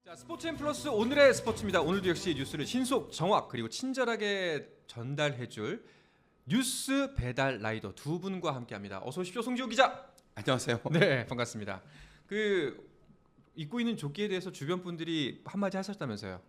자, 스포츠앤 플러스 오늘의 스포츠입니다. 오늘도 역시 뉴스를 신속, 정확 그리고 친절하게 전달해줄 뉴스 배달 라이더 두 분과 함께합니다. 어서 오십시오, 송지훈 기자. 안녕하세요. 네, 반갑습니다. 입고 있는 조끼에 대해서 주변 분들이 한마디 하셨다면서요?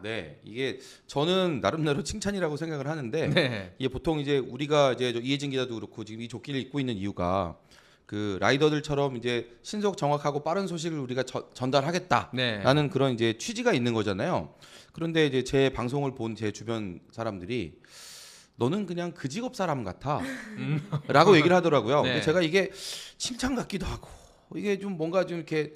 네. 이게 저는 나름대로 칭찬이라고 생각을 하는데 네. 이게 보통 이제 우리가 이제 이혜진 기자도 그렇고 지금 이 조끼를 입고 있는 이유가 그 라이더들처럼 이제 신속 정확하고 빠른 소식을 우리가 전달하겠다라는 네. 그런 이제 취지가 있는 거잖아요. 그런데 이제 제 방송을 본 제 주변 사람들이 너는 그냥 그 직업 사람 같아라고 얘기를 하더라고요. 네. 근데 제가 이게 칭찬 같기도 하고 이게 좀 뭔가 좀 이렇게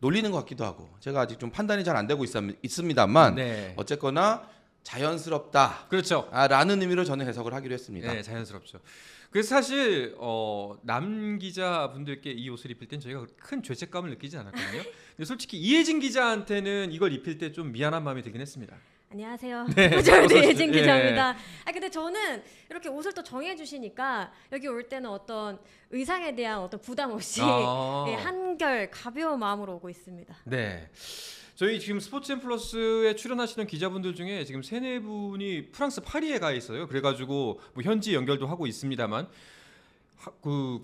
놀리는 것 같기도 하고 제가 아직 좀 판단이 잘 안 되고 있습니다만 네. 어쨌거나 자연스럽다. 그렇죠. 라는 의미로 저는 해석을 하기로 했습니다. 네, 자연스럽죠. 그래서 사실 남 기자분들께 이 옷을 입힐 땐 저희가 큰 죄책감을 느끼지 않았거든요. 근데 솔직히 이혜진 기자한테는 이걸 입힐 때 좀 미안한 마음이 들긴 했습니다. 안녕하세요. 네. 저도 예진 예. 기자입니다. 근데 저는 이렇게 옷을 또 정해주시니까 여기 올 때는 어떤 의상에 대한 어떤 부담 없이 예, 한결 가벼운 마음으로 오고 있습니다. 네. 저희 지금 스포츠앤 플러스에 출연하시는 기자분들 중에 지금 세네 분이 프랑스 파리에 가 있어요. 그래가지고 뭐 현지 연결도 하고 있습니다만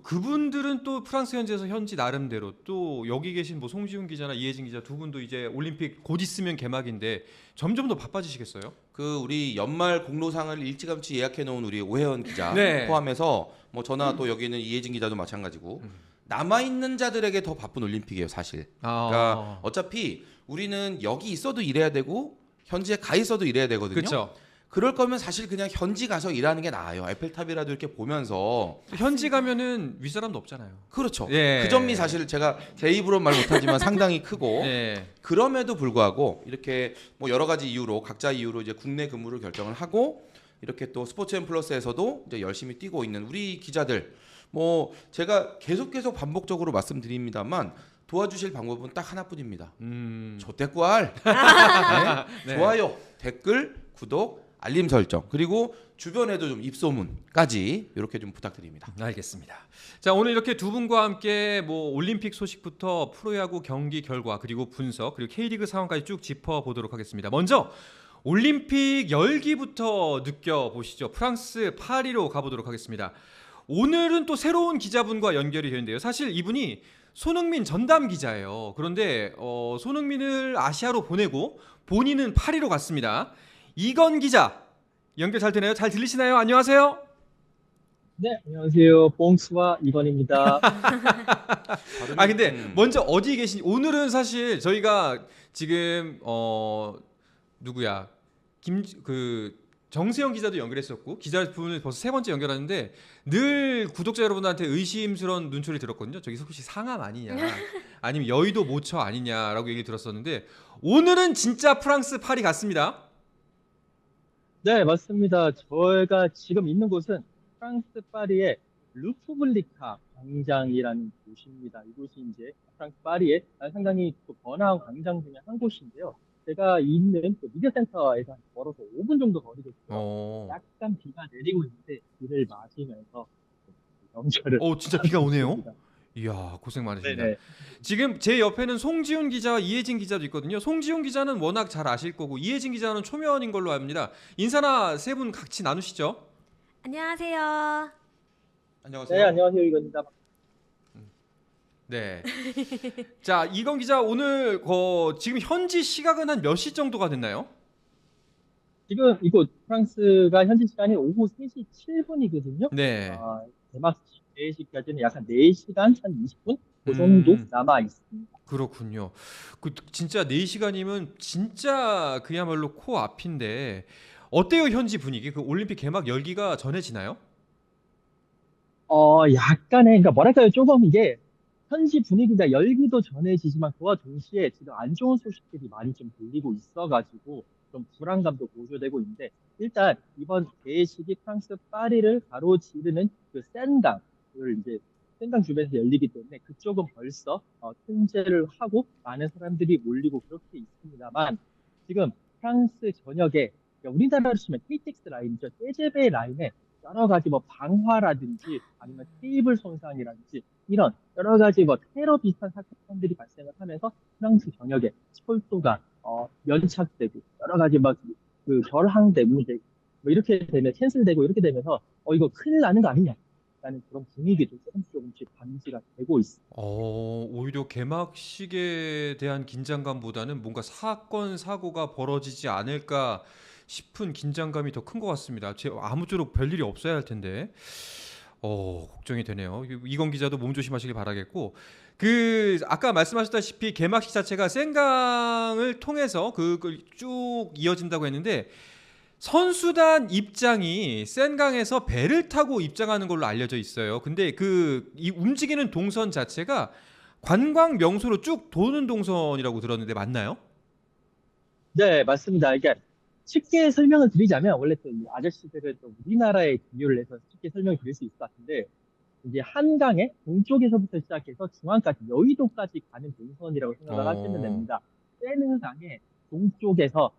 그분들은 또 프랑스 현지에서 현지 나름대로 또 여기 계신 뭐 송지훈 기자나 이혜진 기자 두 분도 이제 올림픽 곧 있으면 개막인데 점점 더 바빠지시겠어요? 그 우리 연말 공로상을 일찌감치 예약해 놓은 우리 오혜연 기자 네. 포함해서 뭐 저나 또 여기 있는 이혜진 기자도 마찬가지고 남아 있는 자들에게 더 바쁜 올림픽이에요, 사실. 그러니까 어차피 우리는 여기 있어도 일해야 되고 현지에 가 있어도 일해야 되거든요. 그렇죠. 그럴 거면 사실 그냥 현지 가서 일하는 게 나아요. 에펠탑이라도 이렇게 보면서. 현지 가면은 윗사람도 없잖아요. 그렇죠. 예. 그 점이 사실 제가 제 입으로 말 못하지만 상당히 크고 네. 그럼에도 불구하고 이렇게 뭐 여러 가지 이유로 각자 이유로 이제 국내 근무를 결정을 하고 이렇게 또 스포츠앤 플러스에서도 이제 열심히 뛰고 있는 우리 기자들 뭐 제가 계속 반복적으로 말씀드립니다만 도와주실 방법은 딱 하나뿐입니다. 조댓구알, 네. 네. 좋아요, 댓글, 구독, 알림 설정 그리고 주변에도 좀 입소문까지 이렇게 좀 부탁드립니다. 알겠습니다. 자, 오늘 이렇게 두 분과 함께 뭐 올림픽 소식부터 프로야구 경기 결과 그리고 분석 그리고 K리그 상황까지 쭉 짚어보도록 하겠습니다. 먼저 올림픽 열기부터 느껴보시죠. 프랑스 파리로 가보도록 하겠습니다. 오늘은 또 새로운 기자분과 연결이 되는데요. 사실 이분이 손흥민 전담 기자예요. 그런데 손흥민을 아시아로 보내고 본인은 파리로 갔습니다. 이건 기자 연결 잘 되나요? 잘 들리시나요? 안녕하세요. 네, 안녕하세요. 봉수와 이건입니다. 근데 먼저 어디 계신지 오늘은 사실 저희가 지금 누구야 정세영 기자도 연결했었고 기자분을 벌써 세 번째 연결하는데 늘 구독자 여러분들한테 의심스러운 눈초리 들었거든요. 저기 혹시 상암 아니냐 아니면 여의도 모처 아니냐라고 얘기 들었었는데 오늘은 진짜 프랑스 파리 갔습니다. 네, 맞습니다. 저희가 지금 있는 곳은 프랑스 파리의 루푸블리카 광장이라는 곳입니다. 이곳이 이제 프랑스 파리의 상당히 또 번화한 광장 중에 한 곳인데요. 제가 있는 그 미디어센터에서 걸어서 5분 정도 거리거든요. 약간 비가 내리고 있는데 비를 맞으면서 연결을 진짜 비가 오네요. 했습니다. 이야, 고생 많으십니다. 네네. 지금 제 옆에는 송지훈 기자와 이혜진 기자도 있거든요. 송지훈 기자는 워낙 잘 아실 거고 이혜진 기자는 초면인 걸로 압니다. 인사나 세 분 같이 나누시죠. 안녕하세요. 안녕하세요. 네, 안녕하세요. 이건입니다. 네. 자, 이건 기자 오늘 지금 현지 시각은 한 몇 시 정도가 됐나요? 지금 이곳 프랑스가 현지 시간이 오후 3시 7분이거든요. 네. 개막 시까지는 약 한 4시간 한 20분 그 정도 남아 있습니다. 그렇군요. 진짜 4시간이면 진짜 그야말로 코앞인데 어때요, 현지 분위기? 그 올림픽 개막 열기가 전해지나요? 약간의 그러니까 뭐랄까요? 조금 이게 현지 분위기가 열기도 전해지지만 그와 동시에 지금 안 좋은 소식들이 많이 좀 들리고 있어가지고 좀 불안감도 고조되고 있는데 일단 이번 개회식이 프랑스 파리를 가로지르는 그 센강을 이제 센강 주변에서 열리기 때문에 그쪽은 벌써 통제를 하고 많은 사람들이 몰리고 그렇게 있습니다만 지금 프랑스 전역에 그러니까 우리나라로 치면 KTX 라인이죠. 떼제베 라인에 여러 가지 뭐 방화라든지 아니면 케이블 손상이라든지 이런 여러 가지 뭐 테러 비슷한 사건들이 발생을 하면서 프랑스 전역에 철도가 연착되고 여러 가지 막 그 결항되고 이제 뭐 이렇게 되면 캔슬되고 이렇게 되면서 이거 큰일 나는 거 아니냐라는 그런 분위기도 조금씩 감지가 되고 있습니다. 오히려 개막식에 대한 긴장감보다는 뭔가 사건, 사고가 벌어지지 않을까 싶은 긴장감이 더 큰 것 같습니다. 아무쪼록 별일이 없어야 할 텐데. 걱정이 되네요. 이건 기자도 몸조심하시길 바라겠고, 아까 말씀하셨다시피 개막식 자체가 센강을 통해서 그걸 쭉 이어진다고 했는데, 선수단 입장이 센강에서 배를 타고 입장하는 걸로 알려져 있어요. 근데 이 움직이는 동선 자체가 관광 명소로 쭉 도는 동선이라고 들었는데 맞나요? 네, 맞습니다. 그러니까 쉽게 설명을 드리자면 원래 또 이 아저씨들은 또 우리나라의 비유를 해서 쉽게 설명을 드릴 수 있을 것 같은데 이제 한강의 동쪽에서부터 시작해서 중앙까지 여의도까지 가는 동선이라고 생각을 하시면 어, 됩니다. 세느강의 동쪽에서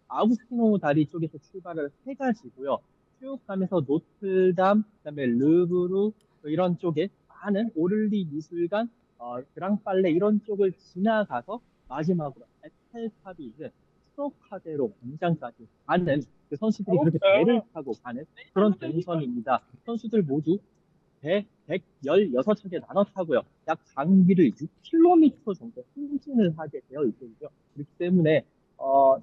아우스티노 다리 쪽에서 출발을 해가지고요. 쭉 가면서 노틀담, 그다음에 르브르 뭐 이런 쪽에 많은 오를리 미술관, 그랑팔레 이런 쪽을 지나가서 마지막으로 에펠탑이 있는 트로카데로 광장까지 가는 그 선수들이 그렇게 배를 타고 가는 그런 동선입니다. 선수들 모두 배 116척에 나눠 타고요. 약 장비를 6km 정도 행진을 하게 되어 있거든요. 그렇기 때문에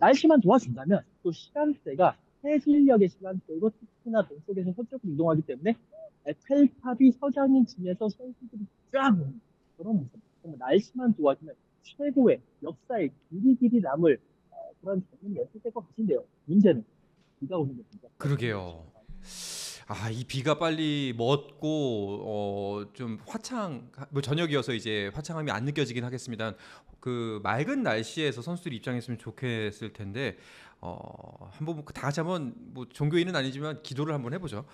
날씨만 도와준다면 또 시간대가 해질녘의 시간대이고 특히나 동쪽에서 서쪽으로 이동하기 때문에 에펠탑이 서장인 지면서 선수들이 쫙 오는 그런 모습. 정말 날씨만 도와주면 최고의 역사의 길이 남을 그런 장면이 연출될 것 같은데요. 문제는 비가 오는 겁니다. 그러게요. 이 비가 빨리 멎고 좀 뭐 저녁이어서 이제 화창함이 안 느껴지긴 하겠습니다. 그 맑은 날씨에서 선수들이 입장했으면 좋겠을 텐데 한번 다 같이 한번 뭐 종교인은 아니지만 기도를 한번 해보죠.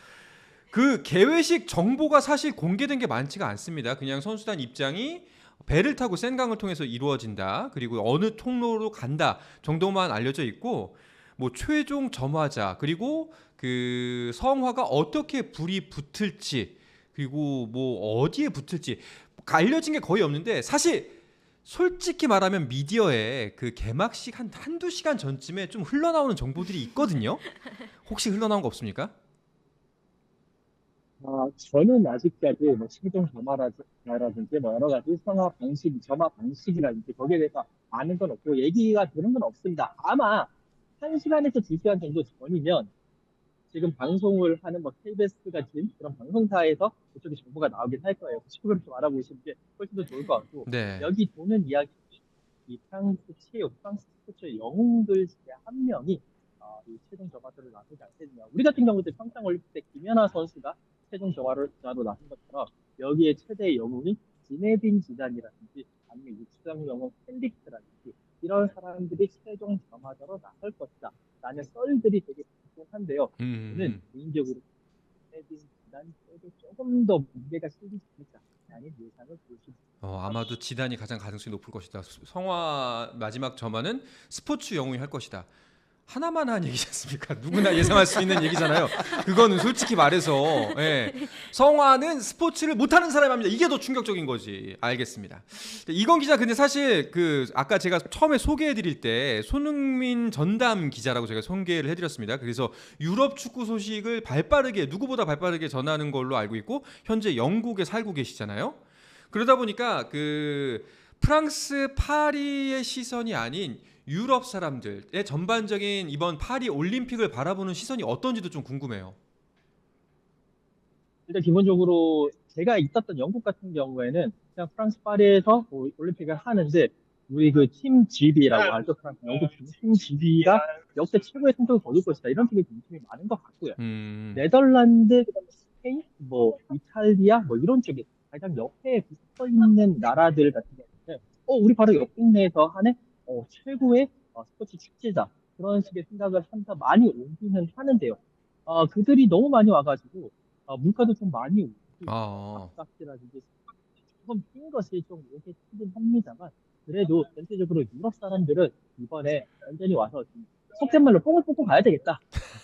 그 개회식 정보가 사실 공개된 게 많지가 않습니다. 그냥 선수단 입장이 배를 타고 센강을 통해서 이루어진다. 그리고 어느 통로로 간다 정도만 알려져 있고 뭐 최종 점화자 그리고 그 성화가 어떻게 불이 붙을지 그리고 뭐 어디에 붙을지 알려진 게 거의 없는데 사실 솔직히 말하면 미디어에 그 개막식 한두 시간 전쯤에 좀 흘러나오는 정보들이 있거든요. 혹시 흘러나온 거 없습니까? 저는 아직까지 뭐 최종 점화라든지 뭐 여러 가지 성화 방식, 점화 방식이라든지 거기에 대해서 아는 건 없고 얘기가 되는 건 없습니다. 아마 1시간에서 2시간 정도 전이면 지금 방송을 하는 뭐 KBS 같은 그런 방송사에서 그쪽에 정보가 나오긴 할 거예요. 그쪽으로 좀 알아보시는 게 훨씬 더 좋을 것 같고 네. 여기 도는 이야기 이 프랑스 체육, 프랑스 스포츠의 영웅들 중에 한 명이 이 최종 점화자로 나서지 않겠느냐. 우리 같은 경우도 평창 올림픽 때 김연아 선수가 최종 점화자로 나선 것처럼 여기에 최대 영웅이 지네딘 지단이라든지 아니면 육상 영웅 펠릭스라든지 이런 사람들이 최종 점화자로 나설 것이다. 라는 썰들이 되게 궁금한데요. 저는 음. 개인적으로 지네딘 지단에도 조금 더 무게가 실리지 않을까라는 예상을 보여줍니다. 아마도 지단이 가장 가능성이 높을 것이다. 성화 마지막 점화는 스포츠 영웅이 할 것이다. 하나만 한 얘기지 않습니까? 누구나 예상할 수 있는 얘기잖아요. 그거는 솔직히 말해서 예. 성화는 스포츠를 못하는 사람이 합니다. 이게 더 충격적인 거지. 알겠습니다. 이건 기자 근데 사실 아까 제가 처음에 소개해드릴 때 손흥민 전담 기자라고 제가 소개를 해드렸습니다. 그래서 유럽 축구 소식을 누구보다 발빠르게 전하는 걸로 알고 있고 현재 영국에 살고 계시잖아요. 그러다 보니까 프랑스 파리의 시선이 아닌 유럽 사람들의 전반적인 이번 파리 올림픽을 바라보는 시선이 어떤지도 좀 궁금해요. 일단 기본적으로 제가 있었던 영국 같은 경우에는 그냥 프랑스 파리에서 뭐 올림픽을 하는데 우리 그 팀 GB라고 하죠. 프랑스 영국 팀 GB가 역대 최고의 성적을 거둘 것이다. 이런 식의 관심이 많은 것 같고요. 음, 네덜란드, 그다음에 스페인, 뭐 이탈리아, 뭐 이런 쪽에 가장 옆에 붙어 있는 나라들 같은 경우는 우리 바로 옆 동네에서 하는 최고의 스포츠 축제다. 그런 식의 생각을 한다 많이 오기는 하는데요. 그들이 너무 많이 와가지고 물가도 좀 많이 오르고 아, 밥값이라든지 조금 뛴 것이 좀 오게 뛰긴 합니다만 그래도 전체적으로 유럽 사람들은 이번에 완전히 와서 좀 속된 말로 뽕을 뽑고 가야 되겠다.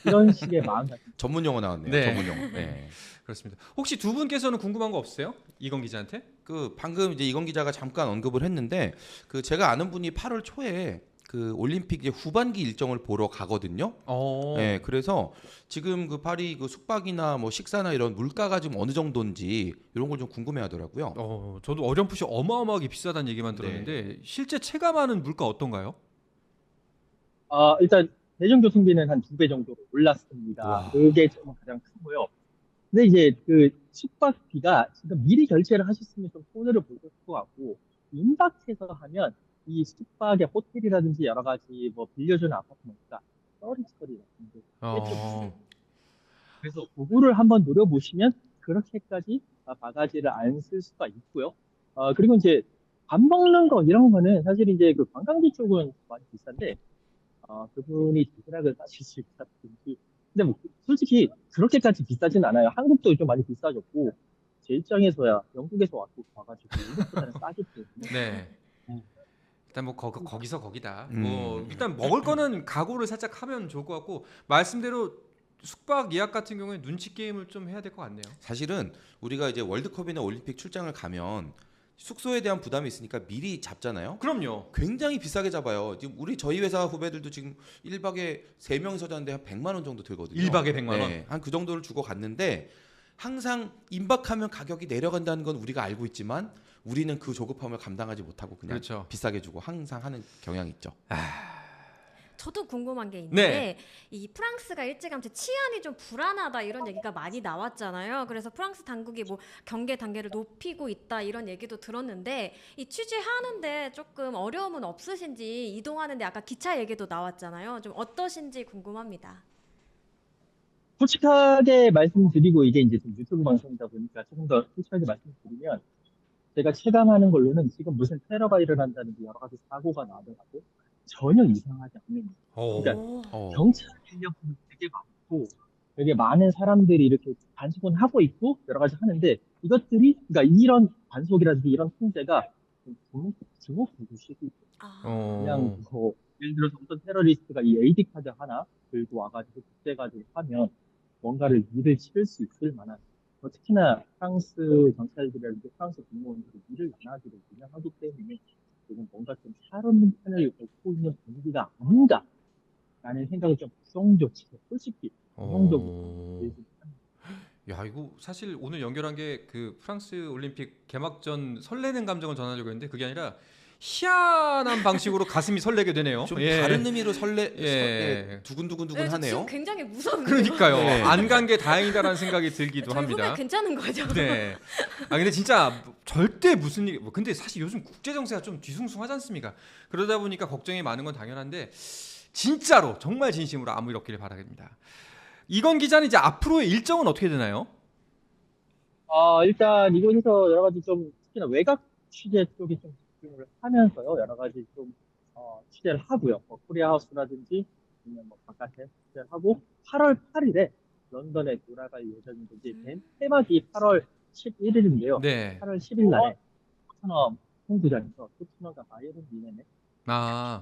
이런 식의 마음가짐. 전문 용어 나왔네요. 네. 전문 용어. 네. 그렇습니다. 혹시 두 분께서는 궁금한 거 없으세요? 이건 기자한테? 그 방금 이제 이건 기자가 잠깐 언급을 했는데 그 제가 아는 분이 8월 초에 그 올림픽 이제 후반기 일정을 보러 가거든요. 네, 그래서 지금 그 파리 그 숙박이나 뭐 식사나 이런 물가가 지금 어느 정도인지 이런 걸 좀 궁금해하더라고요. 저도 어렴풋이 어마어마하게 비싸다는 얘기만 들었는데 실제 체감하는 물가 어떤가요? 일단 대중교통비는 한 2배 정도 올랐습니다. 와. 그게 좀 가장 크고요. 근데 이제 그 숙박비가 지금 미리 결제를 하셨으면 좀 손해를 보실 것 같고, 임박해서 하면 이 숙박의 호텔이라든지 여러 가지 뭐 빌려주는 아파트니까 서비스 처리 같은 게 어, 그래서 그거를 한번 노려보시면 그렇게까지 바가지를 안 쓸 수가 있고요. 그리고 이제 밥 먹는 거 이런 거는 사실 이제 그 관광지 쪽은 많이 비싼데, 그분이 도시락을 싸실 수 있다든지. 근데 뭐 솔직히 그렇게까지 비싸진 않아요. 한국도 좀 많이 비싸졌고, 제 입장에서야 영국에서 와가지고 이것보다는 싸기 때문에. 네. 음. 일단 뭐 거기서 거기다. 음. 뭐 일단 먹을 거는 각오를 살짝 하면 좋을 것 같고 말씀대로 숙박 예약 같은 경우에 눈치 게임을 좀 해야 될 것 같네요. 사실은 우리가 이제 월드컵이나 올림픽 출장을 가면 숙소에 대한 부담이 있으니까 미리 잡잖아요. 그럼요. 굉장히 비싸게 잡아요. 지금 저희 회사 후배들도 지금 1박에 3명이서 자는데 한 100만 원 정도 들거든요. 1박에 100만 원. 네, 한 그 정도를 주고 갔는데 항상 임박하면 가격이 내려간다는 건 우리가 알고 있지만 우리는 그 조급함을 감당하지 못하고 그냥 그렇죠. 비싸게 주고 항상 하는 경향이 있죠. 저도 궁금한 게 있는데 네. 이 프랑스가 일찌감치 치안이 좀 불안하다 이런 얘기가 많이 나왔잖아요. 그래서 프랑스 당국이 뭐 경계 단계를 높이고 있다 이런 얘기도 들었는데 이 취재하는데 조금 어려움은 없으신지 이동하는데 아까 기차 얘기도 나왔잖아요. 좀 어떠신지 궁금합니다. 솔직하게 말씀드리고 이게 이제 좀 유튜브 방송이다 보니까 조금 더 솔직하게 말씀드리면 제가 체감하는 걸로는 지금 무슨 테러가 일어난다든지 여러 가지 사고가 나더라도 전혀 이상하지 않는 거예요. 그러니까 오. 경찰 인력도 되게 많고 되게 많은 사람들이 이렇게 단속은 하고 있고 여러 가지 하는데 이것들이 그러니까 이런 단속이라든지 이런 통제가 주목되기 그냥 뭐 예를 들어서 어떤 테러리스트가 이 AD 카드 하나 들고 와가지고 국제가지고 하면 뭔가를 일을 치를 수 있을 만한 특히나 프랑스 경찰들이라든지 프랑스 공무원들이 일을 안 하기로 유명하기 때문에 지금 뭔가 좀 살없는 편을 걷고 있는 분위기가 아닌가라는 생각을 좀 부정적으로 솔직히 부정적으로 들긴 합니다. 야 이거 사실 오늘 연결한 게 그 프랑스 올림픽 개막전 설레는 감정을 전하려고 했는데 그게 아니라 희한한 방식으로 가슴이 설레게 되네요. 좀 예. 다른 의미로 예. 두근두근두근 저 하네요. 지금 굉장히 무섭네요. 그러니까요. 네. 안 간 게 다행이다라는 생각이 들기도 저희 합니다. 후배 괜찮은 거죠? 네. 근데 진짜 절대 무슨 일. 근데 사실 요즘 국제 정세가 좀 뒤숭숭하지 않습니까? 그러다 보니까 걱정이 많은 건 당연한데 진짜로 정말 진심으로 아무 일 없기를 바라겠습니다. 이건 기자는 이제 앞으로의 일정은 어떻게 되나요? 일단 이곳에서 여러 가지 좀 특히나 외곽 취재 쪽이 좀 집중을 하면서요. 여러 가지 좀 취재를 하고요. 뭐 코리아 하우스라든지 아니면 뭐 바깥에 취재를 하고 8월 8일에 런던에 돌아갈 예정인데 이제 개막이 8월 11일인데요. 네. 8월 10일 날에 토트넘 홈구장에서 토트넘과 바이에른 뮌헨의 아.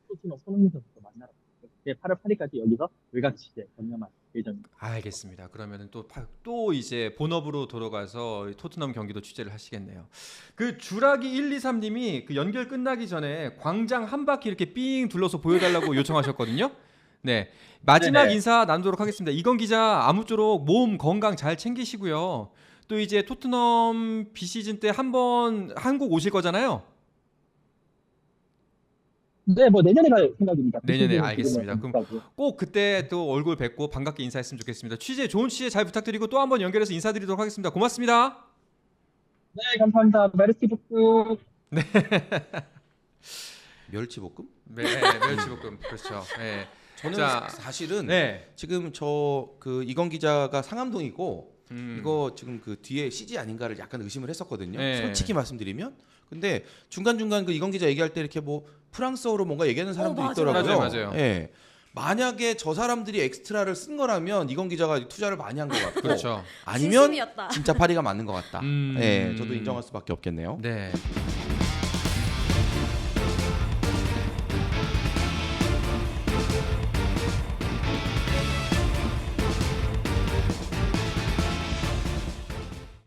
토트넘 손흥민 선수도 만나러 갔어요. 8월 8일까지 여기서 외곽 취재 전념할 예정입니다. 알겠습니다. 그러면은 또 이제 본업으로 돌아가서 토트넘 경기도 취재를 하시겠네요. 그 주라기 123님이 그 연결 끝나기 전에 광장 한 바퀴 이렇게 삥 둘러서 보여달라고 요청하셨거든요. 네, 마지막 네네. 인사 나누도록 하겠습니다. 이건 기자 아무쪼록 몸 건강 잘 챙기시고요. 또 이제 토트넘 비시즌 때 한번 한국 오실 거잖아요. 네, 뭐 내년에 갈 생각입니다. 내년에 알겠습니다. 그럼 꼭 그때 또 얼굴 뵙고 반갑게 인사했으면 좋겠습니다. 좋은 취재 잘 부탁드리고 또 한번 연결해서 인사드리도록 하겠습니다. 고맙습니다. 네, 감사합니다. 메르시 북구. 멸치볶음? 네, 멸치볶음 그렇죠. 네. 저는 자, 사실은 네. 지금 그 이건 기자가 상암동이고 이거 지금 그 뒤에 CG 아닌가를 약간 의심을 했었거든요. 네. 솔직히 말씀드리면. 근데 중간중간 그 이건 기자 얘기할 때 이렇게 뭐 프랑스어로 뭔가 얘기하는 사람도 맞아요. 있더라고요. 맞아요. 예. 만약에 저 사람들이 엑스트라를 쓴 거라면 이건 기자가 투자를 많이 한 것 같고 그렇죠. 아니면 진심이었다. 진짜 파리가 맞는 것 같다. 예, 저도 인정할 수밖에 없겠네요. 네.